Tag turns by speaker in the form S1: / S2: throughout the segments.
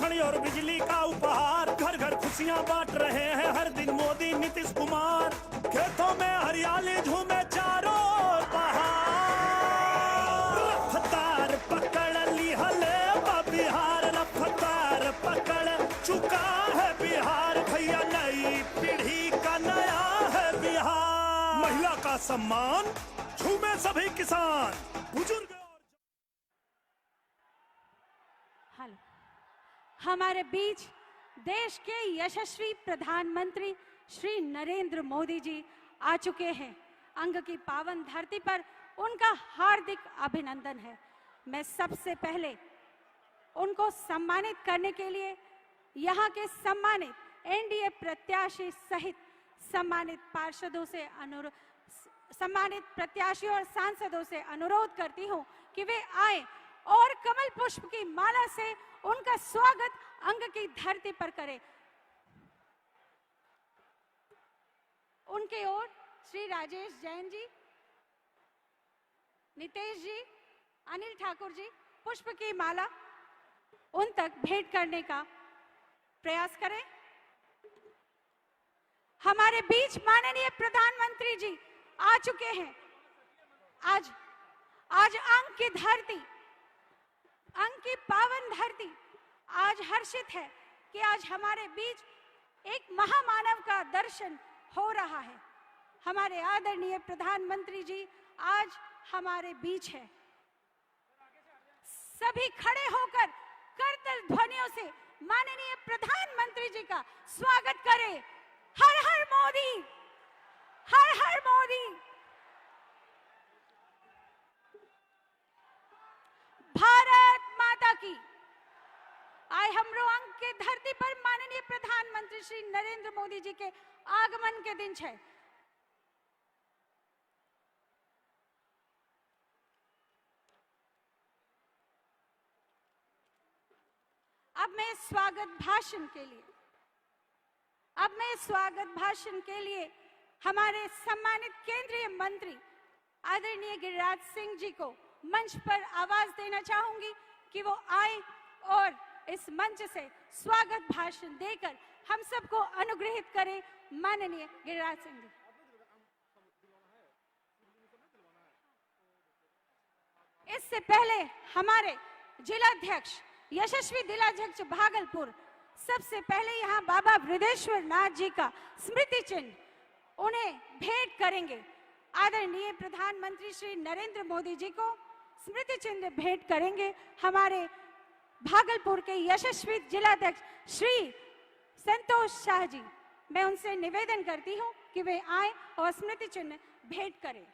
S1: घड़ी और बिजली का उपहार, घर घर खुशियां बांट रहे हैं हर दिन मोदी नीतीश कुमार। खेतों में हरियाली झूमे चारों पहाड़, रफ्तार पकड़ ली हले बिहार, रफ्तार पकड़ चुका है बिहार। भैया नई पीढ़ी का नया है बिहार, महिला का सम्मान झूमे सभी किसान बुजुर्ग।
S2: हमारे बीच देश के यशस्वी प्रधानमंत्री श्री नरेंद्र मोदी जी आ चुके हैं। अंग की पावन धरती पर उनका हार्दिक अभिनंदन है। मैं सबसे पहले उनको सम्मानित करने के लिए यहाँ के सम्मानित एनडीए प्रत्याशी सहित सम्मानित पार्षदों से सम्मानित प्रत्याशियों और सांसदों से अनुरोध करती हूँ कि वे आए और कमल पुष्प की माला से उनका स्वागत अंग की धरती पर करें। उनके ओर श्री राजेश जैन जी, नितेश जी, अनिल ठाकुर जी पुष्प की माला उन तक भेंट करने का प्रयास करें। हमारे बीच माननीय प्रधानमंत्री जी आ चुके हैं। आज अंग की धरती, अंग की पावन धरती आज हर्षित है कि आज हमारे बीच एक महामानव का दर्शन हो रहा है। हमारे आदरणीय प्रधानमंत्री जी आज हमारे बीच है। सभी खड़े होकर करतल ध्वनियों से माननीय प्रधानमंत्री जी का स्वागत करें। हर हर मोदी, हर हर मोदी। भारत माता की। आए हमरो अंग के धरती पर माननीय प्रधानमंत्री श्री नरेंद्र मोदी जी के आगमन के दिन है। अब मैं स्वागत भाषण के लिए हमारे सम्मानित केंद्रीय मंत्री आदरणीय गिरिराज सिंह जी को मंच पर आवाज देना चाहूंगी कि वो आए और इस मंच से स्वागत भाषण देकर हम सबको अनुग्रहित करें। माननीय गिरिराज सिंह जी। इससे पहले हमारे जिलाध्यक्ष, यशस्वी जिलाध्यक्ष भागलपुर, सबसे पहले यहाँ बाबा वृद्धेश्वर नाथ जी का स्मृति चिन्ह उन्हें भेंट करेंगे। आदरणीय प्रधानमंत्री श्री नरेंद्र मोदी जी को स्मृति चिन्ह भेंट करेंगे हमारे भागलपुर के यशस्वी जिलाध्यक्ष श्री संतोष शाह जी। मैं उनसे निवेदन करती हूं कि वे आए और स्मृति चिन्ह भेंट करें।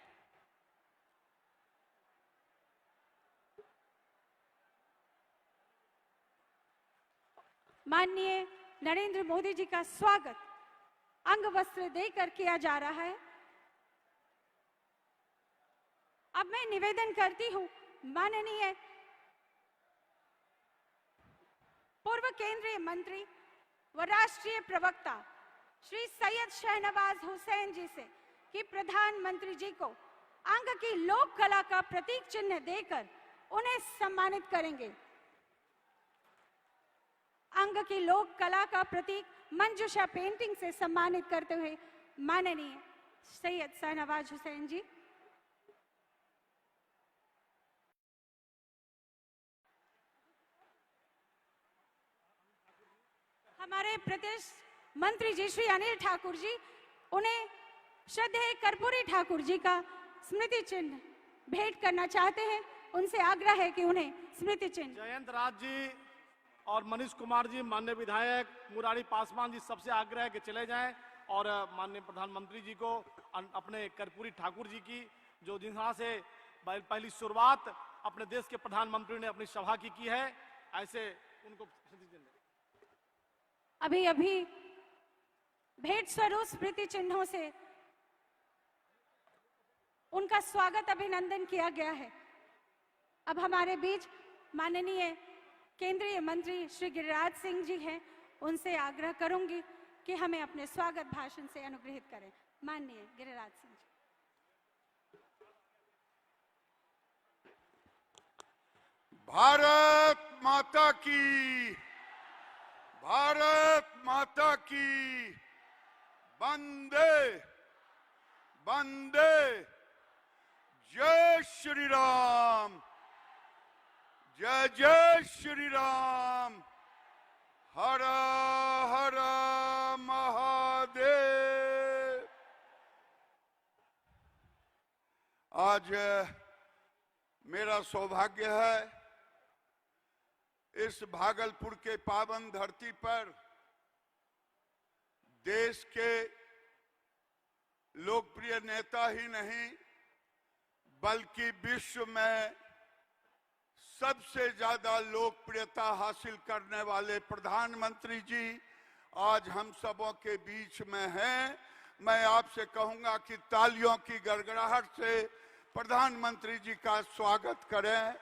S2: माननीय नरेंद्र मोदी जी का स्वागत अंग वस्त्र देकर किया जा रहा है। अब मैं निवेदन करती हूं माननीय पूर्व केंद्रीय मंत्री व राष्ट्रीय प्रवक्ता श्री सैयद शहनवाज हुसैन जी से कि प्रधानमंत्री जी को अंग की लोक कला का प्रतीक चिन्ह देकर उन्हें सम्मानित करेंगे। अंग की लोक कला का प्रतीक मंजूषा पेंटिंग से सम्मानित करते हुए माननीय सैयद शहनवाज हुसैन जी। हमारे प्रदेश मंत्री जी श्री अनिल ठाकुर जी, उन्हें श्रद्धेय कर्पूरी ठाकुर जी का स्मृति चिन्ह भेंट करना चाहते हैं। उनसे आग्रह है कि उन्हें स्मृति चिन्ह।
S3: जयंत राज जी और मनीष कुमार जी, माननीय विधायक मुरारी पासवान जी, सबसे आग्रह है कि चले जाएं और माननीय प्रधानमंत्री जी को अपने कर्पूरी ठाकुर जी की, जो जिनहा से पहली शुरुआत अपने देश के प्रधानमंत्री ने अपनी सभा की है, ऐसे उनको
S2: अभी भेंट स्वरूप स्मृति चिन्हों से उनका स्वागत अभिनंदन किया गया है। अब हमारे बीच माननीय केंद्रीय मंत्री श्री गिरिराज सिंह जी हैं। उनसे आग्रह करूंगी कि हमें अपने स्वागत भाषण से अनुग्रहित करें। माननीय गिरिराज सिंह जी।
S4: भारत माता की। वंदे। जय श्री राम, जय जय श्री राम। हर हर महादेव। आज मेरा सौभाग्य है इस भागलपुर के पावन धरती पर देश के लोकप्रिय नेता ही नहीं बल्कि विश्व में सबसे ज्यादा लोकप्रियता हासिल करने वाले प्रधानमंत्री जी आज हम सबों के बीच में हैं। मैं आपसे कहूंगा कि तालियों की गड़गड़ाहट से प्रधानमंत्री जी का स्वागत करें।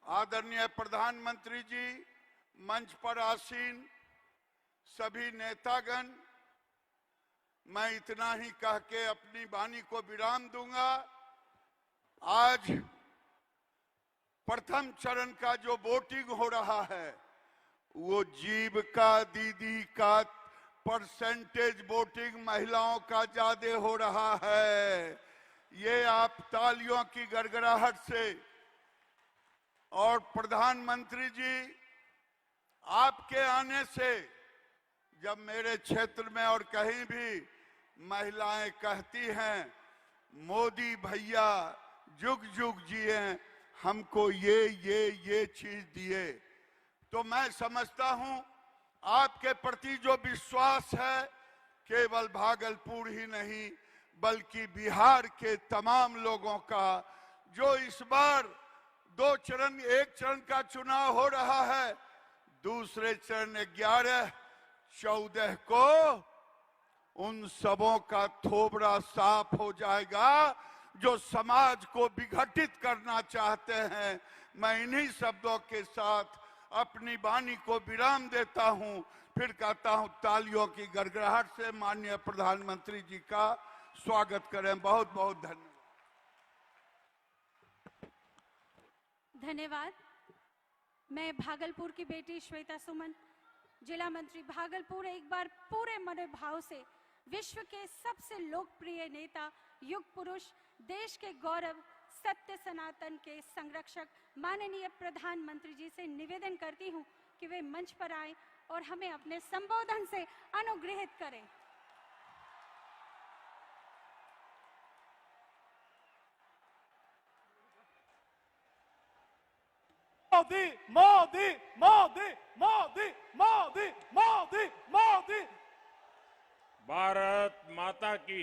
S4: आदरणीय प्रधानमंत्री जी, मंच पर आसीन सभी नेतागण, मैं इतना ही कह के अपनी वाणी को विराम दूंगा। आज प्रथम चरण का जो वोटिंग हो रहा है वो जीविका दीदी का परसेंटेज वोटिंग महिलाओं का ज्यादा हो रहा है। ये आप तालियों की गड़गड़ाहट से। और प्रधानमंत्री जी, आपके आने से जब मेरे क्षेत्र में और कहीं भी महिलाएं कहती हैं मोदी भैया जुग जुग जिए, हमको ये चीज दिए, तो मैं समझता हूं आपके प्रति जो विश्वास है केवल भागलपुर ही नहीं बल्कि बिहार के तमाम लोगों का, जो इस बार दो चरण, एक चरण का चुनाव हो रहा है, दूसरे चरण 11-14 को उन सबों का थोबड़ा साफ हो जाएगा जो समाज को विघटित करना चाहते हैं। मैं इन्हीं शब्दों के साथ अपनी वाणी को विराम देता हूं। फिर कहता हूं तालियों की गड़गड़ाहट से माननीय प्रधानमंत्री जी का स्वागत करें। बहुत बहुत धन्यवाद।
S2: धन्यवाद। मैं भागलपुर की बेटी श्वेता सुमन, जिला मंत्री भागलपुर, एक बार पूरे मनोभाव से विश्व के सबसे लोकप्रिय नेता, युग पुरुष, देश के गौरव, सत्य सनातन के संरक्षक माननीय प्रधानमंत्री जी से निवेदन करती हूं कि वे मंच पर आएं और हमें अपने संबोधन से अनुग्रहित करें।
S3: मोदी मोदी मोदी मोदी मोदी मोदी मोदी।
S5: भारत माता की,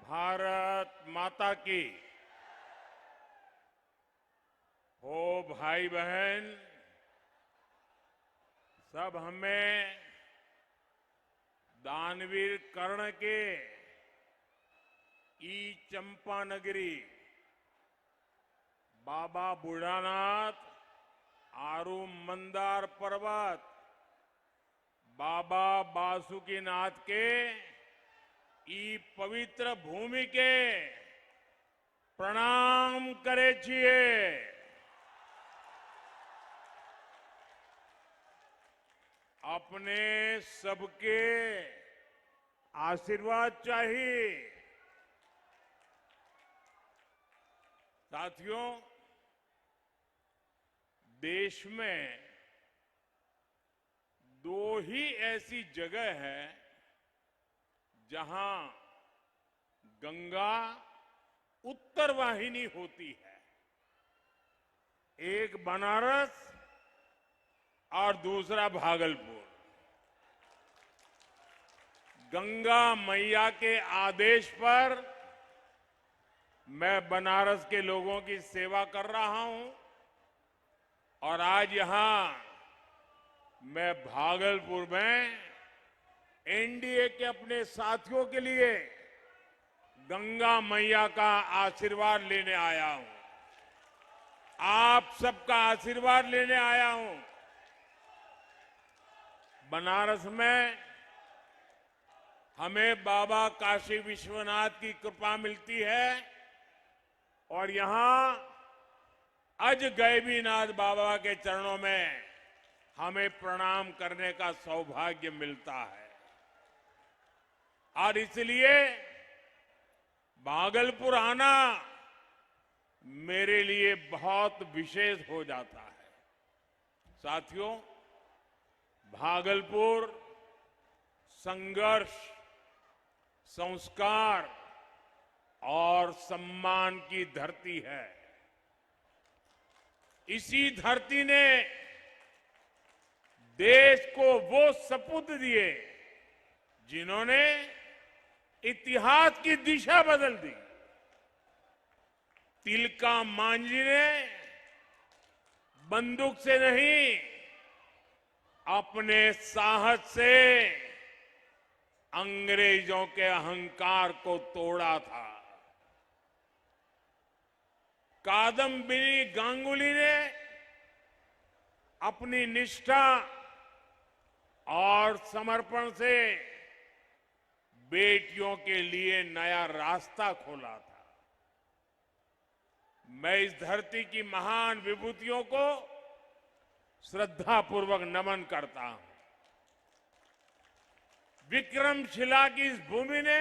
S5: भारत माता की। हो भाई बहन, सब हमें दानवीर कर्ण के ई चंपा नगरी, बाबा बूढ़ानाथ, आरू मंदार पर्वत, बाबा बासुकीनाथ के ई पवित्र भूमि के प्रणाम करे छिए। अपने सबके आशीर्वाद चाहिए। साथियों, देश में दो ही ऐसी जगह है जहां गंगा उत्तर वाहिनी होती है, एक बनारस और दूसरा भागलपुर। गंगा मैया के आदेश पर मैं बनारस के लोगों की सेवा कर रहा हूं और आज यहां मैं भागलपुर में एनडीए के अपने साथियों के लिए गंगा मैया का आशीर्वाद लेने आया हूं। आप सबका आशीर्वाद लेने आया हूं। बनारस में हमें बाबा काशी विश्वनाथ की कृपा मिलती है और यहां अजगैबीनाथ बाबा के चरणों में हमें प्रणाम करने का सौभाग्य मिलता है और इसलिए भागलपुर आना मेरे लिए बहुत विशेष हो जाता है। साथियों, भागलपुर संघर्ष, संस्कार और सम्मान की धरती है। इसी धरती ने देश को वो सपूत दिए जिन्होंने इतिहास की दिशा बदल दी। तिलका मांझी ने बंदूक से नहीं, अपने साहस से अंग्रेजों के अहंकार को तोड़ा था। कादम्बिनी गांगुली ने अपनी निष्ठा और समर्पण से बेटियों के लिए नया रास्ता खोला था। मैं इस धरती की महान विभूतियों को श्रद्धापूर्वक नमन करता हूं। विक्रमशिला की इस भूमि ने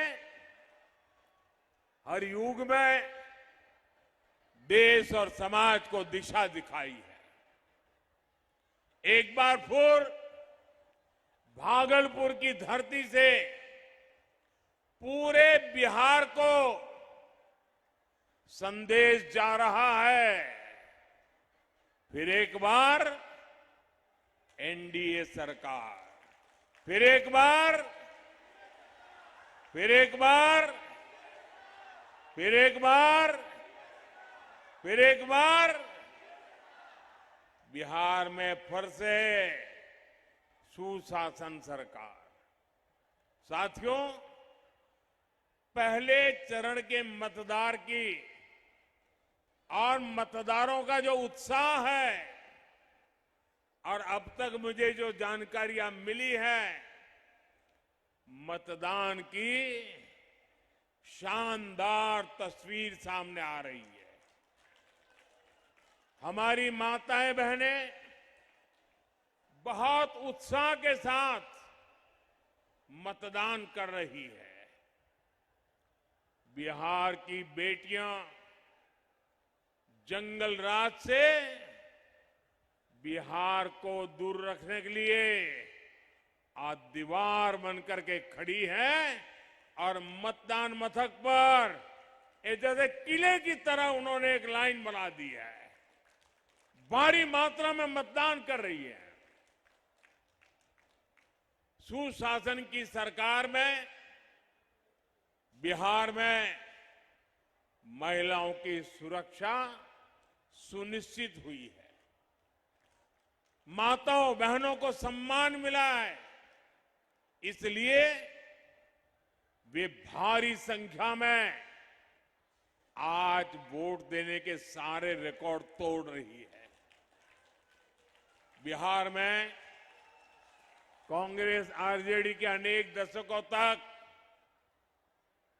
S5: हर युग में देश और समाज को दिशा दिखाई है। एक बार फिर भागलपुर की धरती से पूरे बिहार को संदेश जा रहा है। फिर एक बार एनडीए सरकार, फिर एक बार, फिर एक बार, फिर एक बार, फिर एक बार बिहार में फिर से सुशासन सरकार। साथियों, पहले चरण के मतदार की और मतदारों का जो उत्साह है और अब तक मुझे जो जानकारियां मिली है, मतदान की शानदार तस्वीर सामने आ रही है। हमारी माताएं बहनें बहुत उत्साह के साथ मतदान कर रही है। बिहार की बेटियां जंगल राज से बिहार को दूर रखने के लिए आज दीवार बनकर के खड़ी है और मतदान मथक पर जैसे किले की तरह उन्होंने एक लाइन बना दी है। भारी मात्रा में मतदान कर रही है। सुशासन की सरकार में बिहार में महिलाओं की सुरक्षा सुनिश्चित हुई है। माताओं बहनों को सम्मान मिला है, इसलिए वे भारी संख्या में आज वोट देने के सारे रिकॉर्ड तोड़ रही है। बिहार में कांग्रेस आरजेडी के अनेक दशकों तक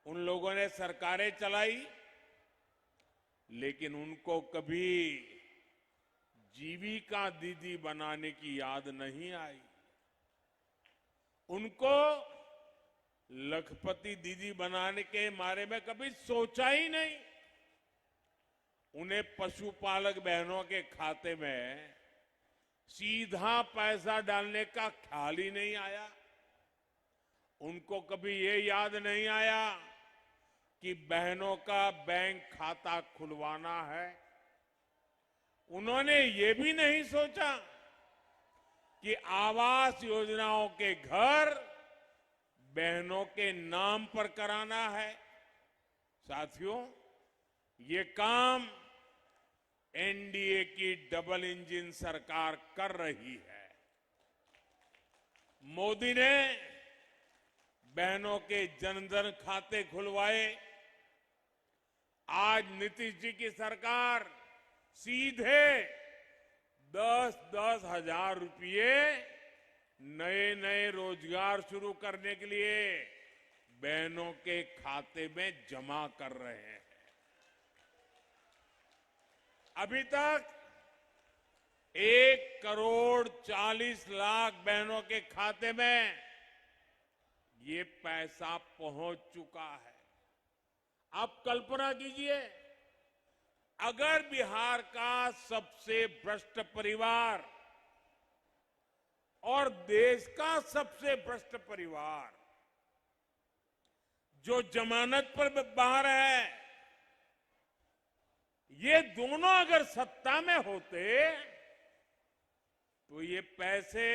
S5: उन लोगों ने सरकारें चलाई, लेकिन उनको कभी जीविका दीदी बनाने की याद नहीं आई। उनको लखपति दीदी बनाने के बारे में कभी सोचा ही नहीं। उन्हें पशुपालक बहनों के खाते में सीधा पैसा डालने का ख्याल ही नहीं आया। उनको कभी ये याद नहीं आया कि बहनों का बैंक खाता खुलवाना है। उन्होंने ये भी नहीं सोचा कि आवास योजनाओं के घर बहनों के नाम पर कराना है। साथियों, ये काम एनडीए की डबल इंजन सरकार कर रही है। मोदी ने बहनों के जनधन खाते खुलवाए। आज नीतीश जी की सरकार सीधे 10-10 हजार रुपये नए रोजगार शुरू करने के लिए बहनों के खाते में जमा कर रहे हैं। अभी तक 1,40,00,000 बहनों के खाते में ये पैसा पहुंच चुका है। आप कल्पना कीजिए, अगर बिहार का सबसे भ्रष्ट परिवार और देश का सबसे भ्रष्ट परिवार जो जमानत पर बाहर है, ये दोनों अगर सत्ता में होते तो ये पैसे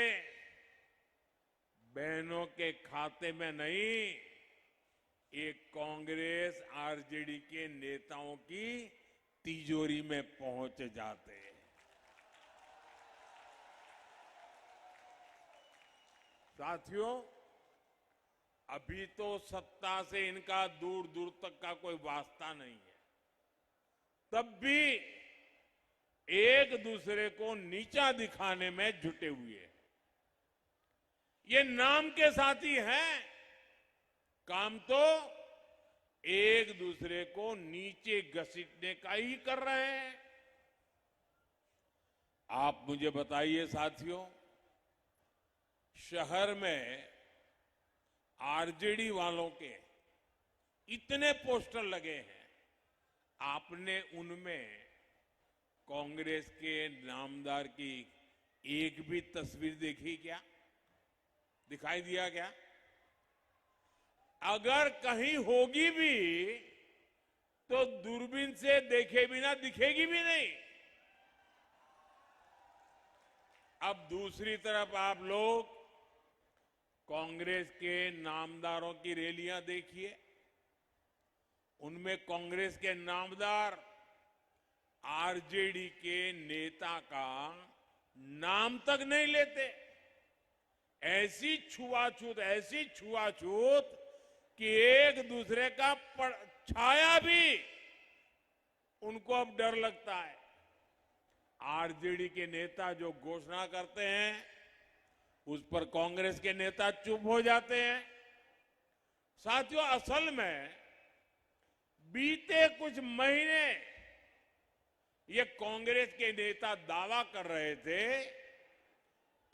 S5: बहनों के खाते में नहीं, एक कांग्रेस आरजेडी के नेताओं की तिजोरी में पहुंच जाते। साथियों, अभी तो सत्ता से इनका दूर दूर तक का कोई वास्ता नहीं है, तब भी एक दूसरे को नीचा दिखाने में जुटे हुए हैं। ये नाम के साथी हैं, काम तो एक दूसरे को नीचे घसीटने का ही कर रहे हैं। आप मुझे बताइए साथियों, शहर में आरजेडी वालों के इतने पोस्टर लगे हैं, आपने उनमें कांग्रेस के नामदार की एक भी तस्वीर देखी क्या? दिखाई दिया क्या? अगर कहीं होगी भी तो दूरबीन से देखे बिना दिखेगी भी नहीं। अब दूसरी तरफ आप लोग कांग्रेस के नामदारों की रैलियां देखिए, उनमें कांग्रेस के नामदार आरजेडी के नेता का नाम तक नहीं लेते। ऐसी छुआछूत कि एक दूसरे का छाया भी उनको अब डर लगता है। आरजेडी के नेता जो घोषणा करते हैं उस पर कांग्रेस के नेता चुप हो जाते हैं। साथियों, असल में बीते कुछ महीने ये कांग्रेस के नेता दावा कर रहे थे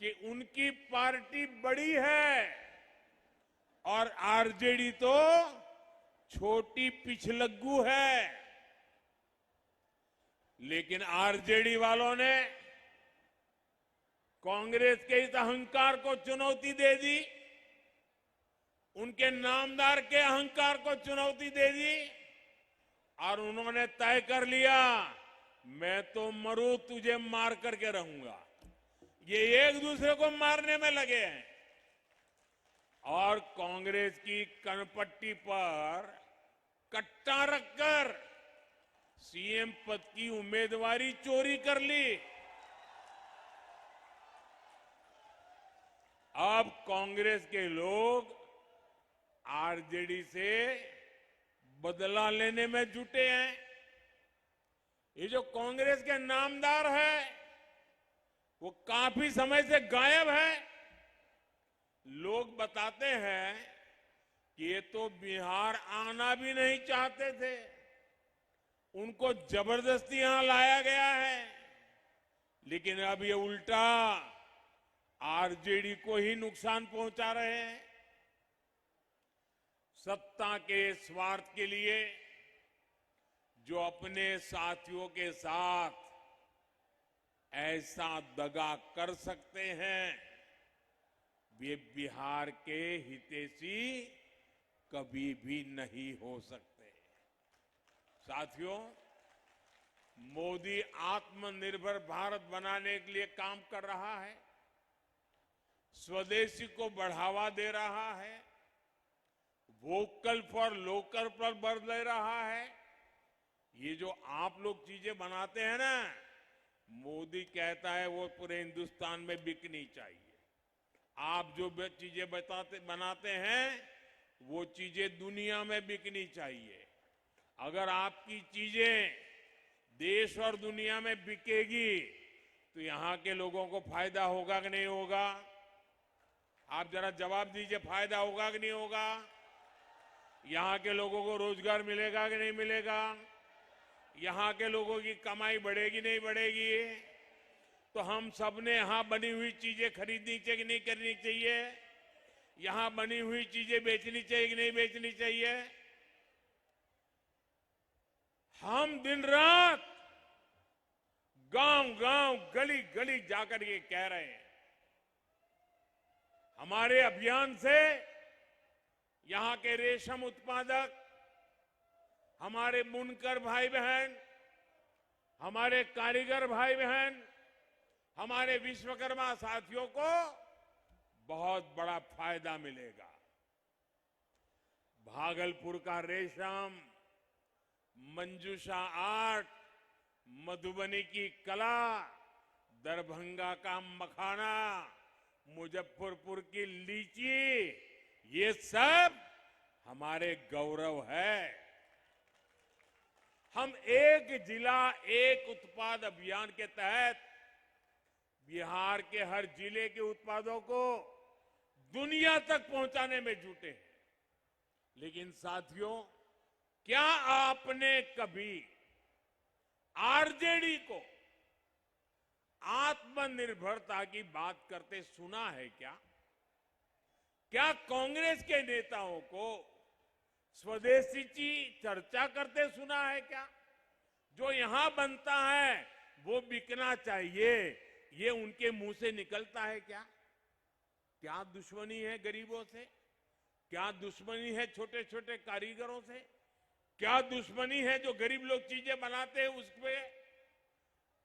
S5: कि उनकी पार्टी बड़ी है और आरजेडी तो छोटी पिछलग्गू है। लेकिन आरजेडी वालों ने कांग्रेस के इस अहंकार को चुनौती दे दी, उनके नामदार के अहंकार को चुनौती दे दी और उन्होंने तय कर लिया, मैं तो मरूं तुझे मार करके रहूंगा। ये एक दूसरे को मारने में लगे हैं और कांग्रेस की कनपट्टी पर कट्टा रखकर सीएम पद की उम्मीदवारी चोरी कर ली। अब कांग्रेस के लोग आरजेडी से बदला लेने में जुटे हैं। ये जो कांग्रेस के नामदार है वो काफी समय से गायब है। लोग बताते हैं कि ये तो बिहार आना भी नहीं चाहते थे, उनको जबरदस्ती यहां लाया गया है। लेकिन अब ये उल्टा आरजेडी को ही नुकसान पहुंचा रहे हैं। सत्ता के स्वार्थ के लिए जो अपने साथियों के साथ ऐसा दगा कर सकते हैं, वे बिहार के हितैषी कभी भी नहीं हो सकते। साथियों, मोदी आत्मनिर्भर भारत बनाने के लिए काम कर रहा है, स्वदेशी को बढ़ावा दे रहा है, वोकल फॉर लोकल पर बल दे रहा है। ये जो आप लोग चीजें बनाते हैं ना, मोदी कहता है वो पूरे हिंदुस्तान में बिकनी चाहिए। आप जो चीजें बनाते हैं वो चीजें दुनिया में बिकनी चाहिए। अगर आपकी चीजें देश और दुनिया में बिकेगी तो यहां के लोगों को फायदा होगा कि नहीं होगा? आप जरा जवाब दीजिए, फायदा होगा कि नहीं होगा? यहां के लोगों को रोजगार मिलेगा कि नहीं मिलेगा? यहां के लोगों की कमाई बढ़ेगी नहीं बढ़ेगी? तो हम सबने यहां बनी हुई चीजें खरीदनी चाहिए कि नहीं करनी चाहिए? यहां बनी हुई चीजें बेचनी चाहिए कि नहीं बेचनी चाहिए? हम दिन रात गांव गांव गली गली जाकर ये कह रहे हैं, हमारे अभियान से यहां के रेशम उत्पादक, हमारे बुनकर भाई बहन, हमारे कारीगर भाई बहन, हमारे विश्वकर्मा साथियों को बहुत बड़ा फायदा मिलेगा। भागलपुर का रेशम, मंजूषा आर्ट, मधुबनी की कला, दरभंगा का मखाना, मुजफ्फरपुर की लीची, ये सब हमारे गौरव है। हम एक जिला एक उत्पाद अभियान के तहत बिहार के हर जिले के उत्पादों को दुनिया तक पहुंचाने में जुटे हैं। लेकिन साथियों, क्या आपने कभी आरजेडी को आत्मनिर्भरता की बात करते सुना है क्या? क्या कांग्रेस के नेताओं को स्वदेशी की चर्चा करते सुना है क्या? जो यहां बनता है वो बिकना चाहिए, ये उनके मुंह से निकलता है क्या? क्या दुश्मनी है गरीबों से? क्या दुश्मनी है छोटे छोटे कारीगरों से? क्या दुश्मनी है जो गरीब लोग चीजें बनाते हैं उस पे?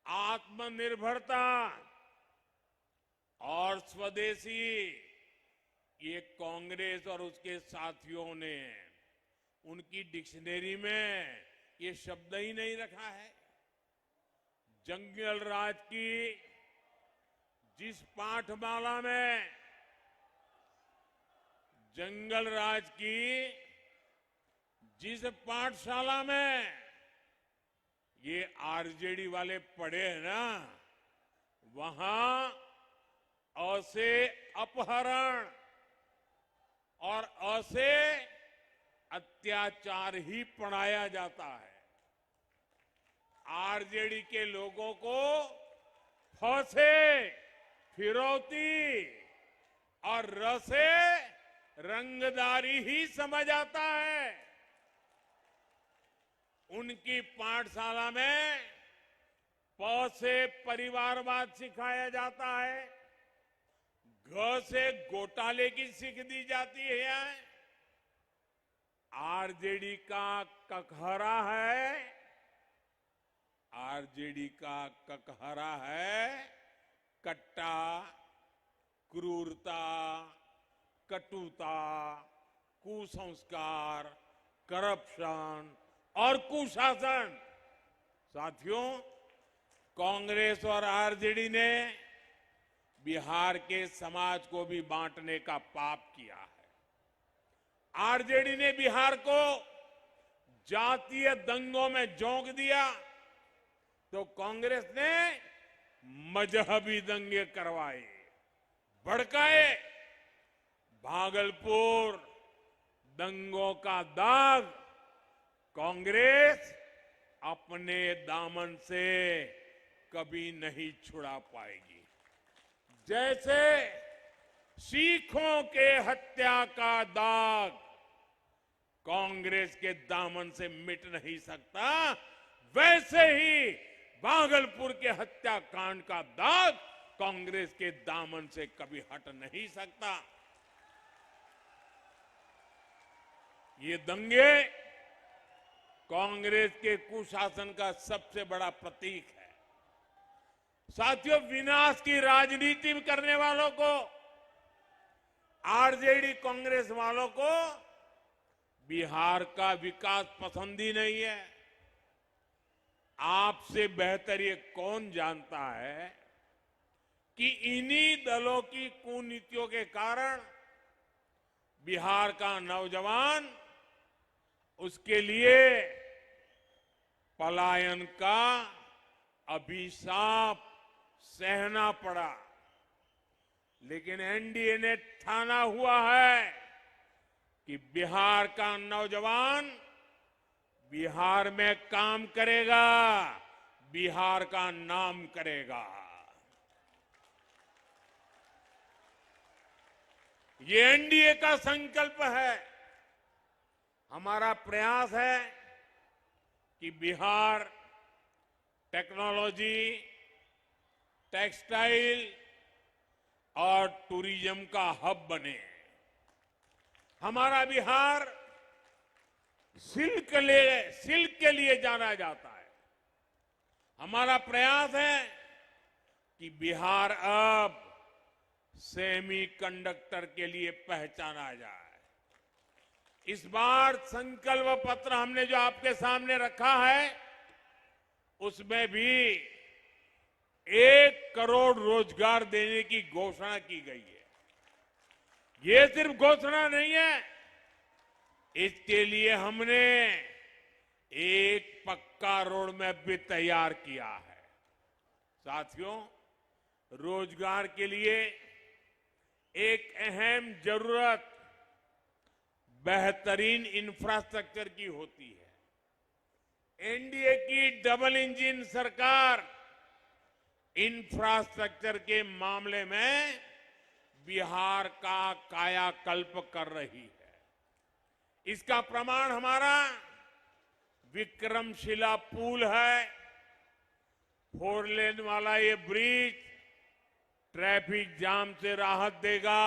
S5: आत्मनिर्भरता और स्वदेशी, ये कांग्रेस और उसके साथियों ने उनकी डिक्शनरी में ये शब्द ही नहीं रखा है। जंगल राज की जिस पाठमाला में, जंगल राज की जिस पाठशाला में ये आरजेडी वाले पढ़े हैं ना, वहां अ से अपहरण और अ से अत्याचार ही पढ़ाया जाता है। आरजेडी के लोगों को फ से फिरौती और र से रंगदारी ही समझ आता है। उनकी पाठशाला में प से परिवारवाद सिखाया जाता है, घ से घोटाले की सीख दी जाती है। आरजेडी का ककहरा है, आरजेडी का ककहरा है कट्टा, क्रूरता, कटुता, कुसंस्कार, करप्शन और कुशासन। साथियों, कांग्रेस और आरजेडी ने बिहार के समाज को भी बांटने का पाप किया है। आरजेडी ने बिहार को जातीय दंगों में झोंक दिया, तो कांग्रेस ने मजहबी दंगे करवाए, भड़काए। भागलपुर दंगों का दाग कांग्रेस अपने दामन से कभी नहीं छुड़ा पाएगी। जैसे सिखों के हत्या का दाग कांग्रेस के दामन से मिट नहीं सकता, वैसे ही भागलपुर के हत्याकांड का दाग कांग्रेस के दामन से कभी हट नहीं सकता। ये दंगे कांग्रेस के कुशासन का सबसे बड़ा प्रतीक है। साथियों, विनाश की राजनीति करने वालों को, आरजेडी कांग्रेस वालों को बिहार का विकास पसंद ही नहीं है। आपसे बेहतर ये कौन जानता है कि इन्हीं दलों की कुनीतियों के कारण बिहार का नौजवान, उसके लिए पलायन का अभिशाप सहना पड़ा। लेकिन एनडीए ने ठाना हुआ है कि बिहार का नौजवान बिहार में काम करेगा, बिहार का नाम करेगा। ये एनडीए का संकल्प है। हमारा प्रयास है कि बिहार टेक्नोलॉजी, टेक्सटाइल और टूरिज्म का हब बने। हमारा बिहार सिल्क के लिए जाना जाता है। हमारा प्रयास है कि बिहार अब सेमीकंडक्टर के लिए पहचाना जाए। इस बार संकल्प पत्र हमने जो आपके सामने रखा है, उसमें भी 1 करोड़ रोजगार देने की घोषणा की गई है। ये सिर्फ घोषणा नहीं है, इसके लिए हमने एक पक्का रोड मैप भी तैयार किया है। साथियों, रोजगार के लिए एक अहम जरूरत बेहतरीन इंफ्रास्ट्रक्चर की होती है। एनडीए की डबल इंजन सरकार इंफ्रास्ट्रक्चर के मामले में बिहार का कायाकल्प कर रही है। इसका प्रमाण हमारा विक्रमशिला पुल है। 4 लेन वाला ये ब्रिज ट्रैफिक जाम से राहत देगा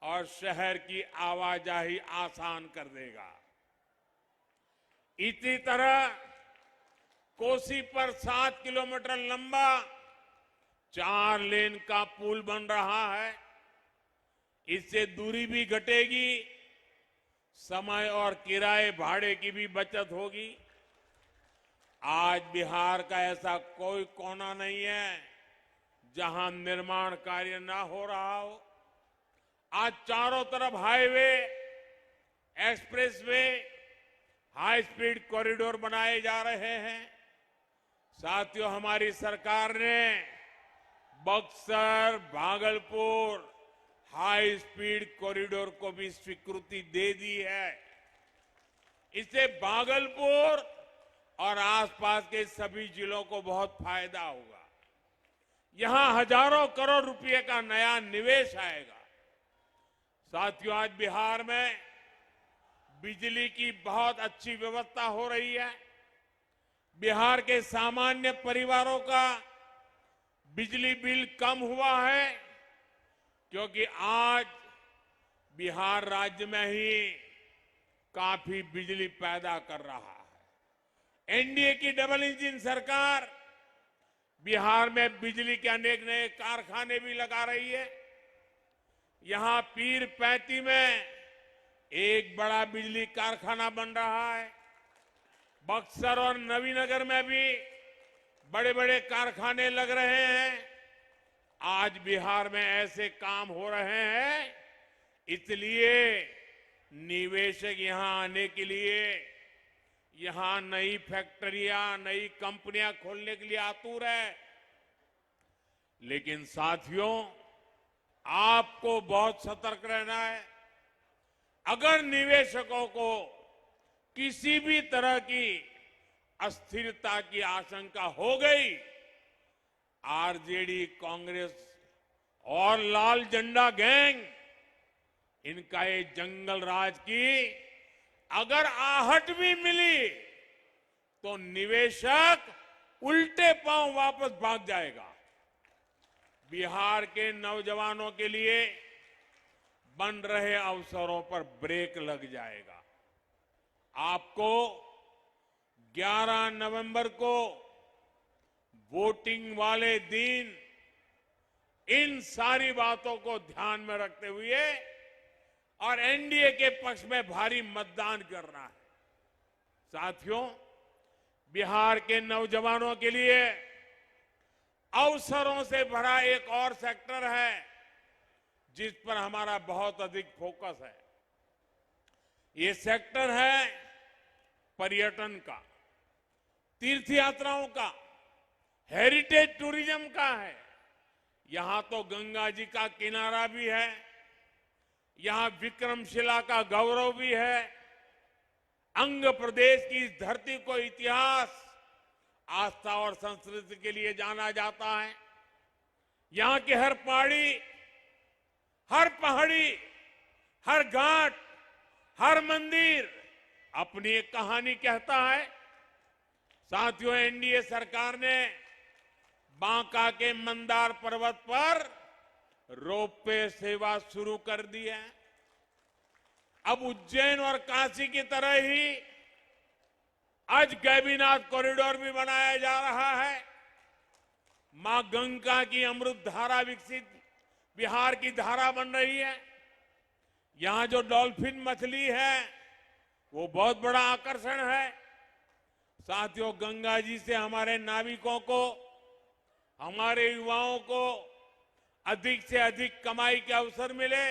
S5: और शहर की आवाजाही आसान कर देगा। इसी तरह कोसी पर 7 किलोमीटर लंबा 4 लेन का पुल बन रहा है। इससे दूरी भी घटेगी, समय और किराए भाड़े की भी बचत होगी। आज बिहार का ऐसा कोई कोना नहीं है जहां निर्माण कार्य ना हो रहा हो। आज चारों तरफ highway, expressway, high speed corridor बनाए जा रहे हैं। साथियों, हमारी सरकार ने Buxar, Bhagalpur high speed corridor को भी स्वीकृति दे दी है। इससे भागलपुर और आसपास के सभी जिलों को बहुत फायदा होगा। यहां हजारों करोड़ रुपए का नया निवेश आएगा। साथियों, आज बिहार में बिजली की बहुत अच्छी व्यवस्था हो रही है। बिहार के सामान्य परिवारों का बिजली बिल कम हुआ है, क्योंकि आज बिहार राज्य में ही काफी बिजली पैदा कर रहा है। एनडीए की डबल इंजन सरकार बिहार में बिजली के अनेक नए कारखाने भी लगा रही है। यहां पीरपैंती में एक बड़ा बिजली कारखाना बन रहा है। बक्सर और नवीनगर में भी बड़े बड़े कारखाने लग रहे हैं। आज बिहार में ऐसे काम हो रहे हैं, इसलिए निवेशक यहां आने के लिए, यहां नई फैक्ट्रियां, नई कंपनियां खोलने के लिए आतुर है। लेकिन साथियों, आपको बहुत सतर्क रहना है। अगर निवेशकों को किसी भी तरह की अस्थिरता की आशंका हो गई, आरजेडी, कांग्रेस और लाल झंडा गैंग, इनका ये जंगल राज की अगर आहट भी मिली तो निवेशक उल्टे पांव वापस भाग जाएगा। बिहार के नौजवानों के लिए बन रहे अवसरों पर ब्रेक लग जाएगा। आपको 11 नवंबर को वोटिंग वाले दिन इन सारी बातों को ध्यान में रखते हुए और एनडीए के पक्ष में भारी मतदान करना है। साथियों, बिहार के नौजवानों के लिए अवसरों से भरा एक और सेक्टर है जिस पर हमारा बहुत अधिक फोकस है। ये सेक्टर है पर्यटन का, तीर्थ यात्राओं का, हेरिटेज टूरिज्म का है। यहां तो गंगा जी का किनारा भी है, यहां विक्रमशिला का गौरव भी है। अंग प्रदेश की इस धरती को इतिहास, आस्था और संस्कृति के लिए जाना जाता है। यहां की हर पहाड़ी हर पहाड़ी, हर घाट, हर मंदिर अपनी एक कहानी कहता है। साथियों, एनडीए सरकार ने बांका के मंदार पर्वत पर रोपवे सेवा शुरू कर दी है। अब उज्जैन और काशी की तरह ही आज गैबीनाथ कॉरिडोर भी बनाया जा रहा है। मां गंगा की अमृत धारा विकसित बिहार की धारा बन रही है। यहां जो डॉल्फिन मछली है वो बहुत बड़ा आकर्षण है। साथियों, गंगा जी से हमारे नाविकों को, हमारे युवाओं को अधिक से अधिक कमाई के अवसर मिले,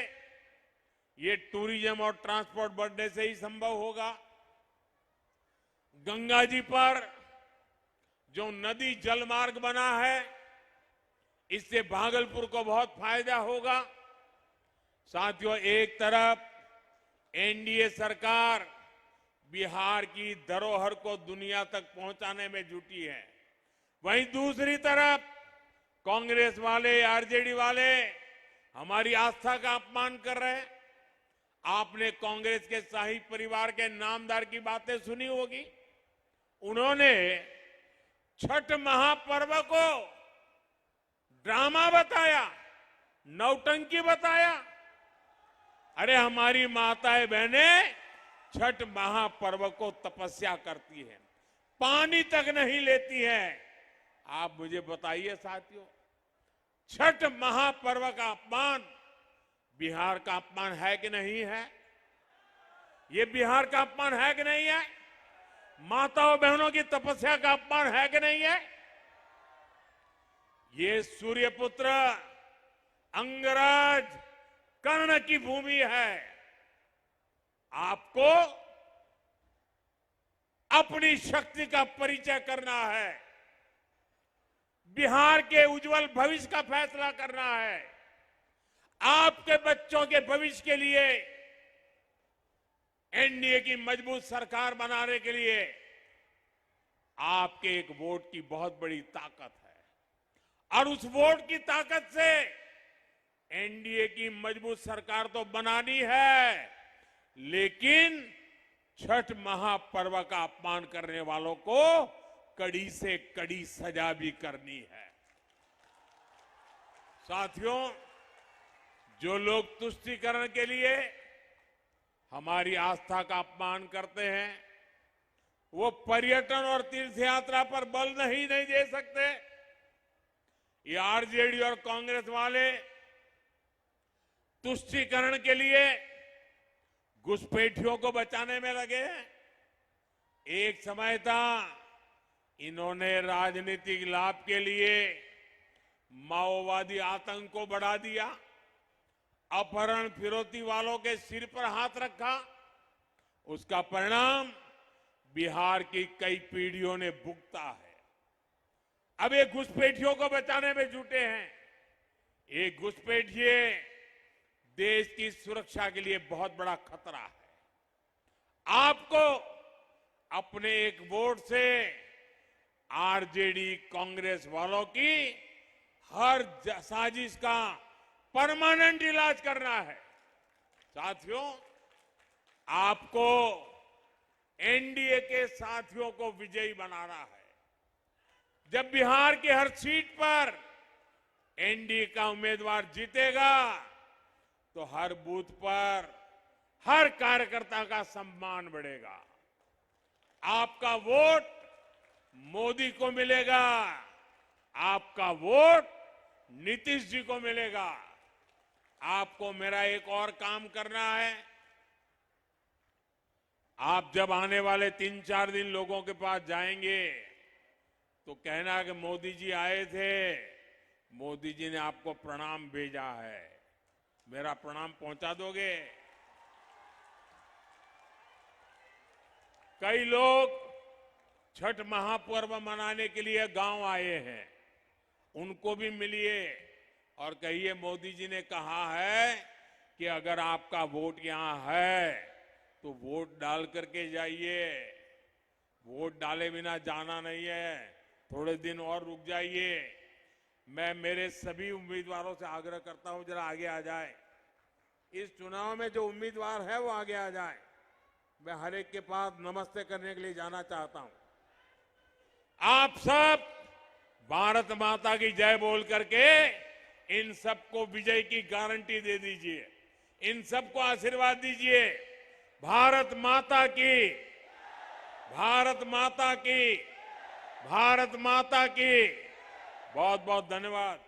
S5: ये टूरिज्म और ट्रांसपोर्ट बढ़ने से ही संभव होगा। गंगा जी पर जो नदी जलमार्ग बना है, इससे भागलपुर को बहुत फायदा होगा। साथियों, एक तरफ एनडीए सरकार बिहार की धरोहर को दुनिया तक पहुंचाने में जुटी है, वहीं दूसरी तरफ कांग्रेस वाले, आरजेडी वाले हमारी आस्था का अपमान कर रहे हैं। आपने कांग्रेस के शाही परिवार के नामदार की बातें सुनी होगी। उन्होंने छठ महापर्व को ड्रामा बताया, नौटंकी बताया। अरे हमारी माताएं बहनें छठ महापर्व को तपस्या करती हैं, पानी तक नहीं लेती हैं। आप मुझे बताइए साथियों, छठ महापर्व का अपमान बिहार का अपमान है कि नहीं है? ये बिहार का अपमान है कि नहीं है? माताओं बहनों की तपस्या का अपमान है कि नहीं है? ये सूर्यपुत्र अंगराज कर्ण की भूमि है। आपको अपनी शक्ति का परिचय करना है, बिहार के उज्जवल भविष्य का फैसला करना है। आपके बच्चों के भविष्य के लिए एनडीए की मजबूत सरकार बनाने के लिए आपके एक वोट की बहुत बड़ी ताकत है, और उस वोट की ताकत से एनडीए की मजबूत सरकार तो बनानी है, लेकिन छठ महापर्व का अपमान करने वालों को कड़ी से कड़ी सजा भी करनी है। साथियों, जो लोग तुष्टीकरण के लिए हमारी आस्था का अपमान करते हैं, वो पर्यटन और तीर्थ यात्रा पर बल नहीं दे सकते। ये आरजेडी और कांग्रेस वाले तुष्टीकरण के लिए घुसपैठियों को बचाने में लगे हैं। एक समय था इन्होंने राजनीतिक लाभ के लिए माओवादी आतंक को बढ़ा दिया, अपहरण फिरौती वालों के सिर पर हाथ रखा। उसका परिणाम बिहार की कई पीढ़ियों ने भुगता है। अब ये घुसपैठियों को बचाने में जुटे हैं। ये घुसपैठिए देश की सुरक्षा के लिए बहुत बड़ा खतरा है। आपको अपने एक वोट से आरजेडी कांग्रेस वालों की हर साजिश का परमानेंट इलाज करना है। साथियों, आपको एनडीए के साथियों को विजयी बनाना है। जब बिहार की हर सीट पर एनडीए का उम्मीदवार जीतेगा तो हर बूथ पर हर कार्यकर्ता का सम्मान बढ़ेगा। आपका वोट मोदी को मिलेगा, आपका वोट नीतीश जी को मिलेगा। आपको मेरा एक और काम करना है। आप जब आने वाले 3-4 दिन लोगों के पास जाएंगे तो कहना कि मोदी जी आए थे, मोदी जी ने आपको प्रणाम भेजा है। मेरा प्रणाम पहुंचा दोगे? कई लोग छठ महापर्व मनाने के लिए गांव आए हैं, उनको भी मिलिए और कहिए मोदी जी ने कहा है कि अगर आपका वोट यहां है तो वोट डाल करके जाइए। वोट डाले बिना जाना नहीं है, थोड़े दिन और रुक जाइए। मैं मेरे सभी उम्मीदवारों से आग्रह करता हूं, जरा आगे आ जाए। इस चुनाव में जो उम्मीदवार है वो आगे आ जाए। मैं हर एक के पास नमस्ते करने के लिए जाना चाहता हूं। आप सब भारत माता की जय बोल करके इन सबको विजय की गारंटी दे दीजिए, इन सबको आशीर्वाद दीजिए। भारत माता की, भारत माता की, भारत माता की। बहुत बहुत धन्यवाद।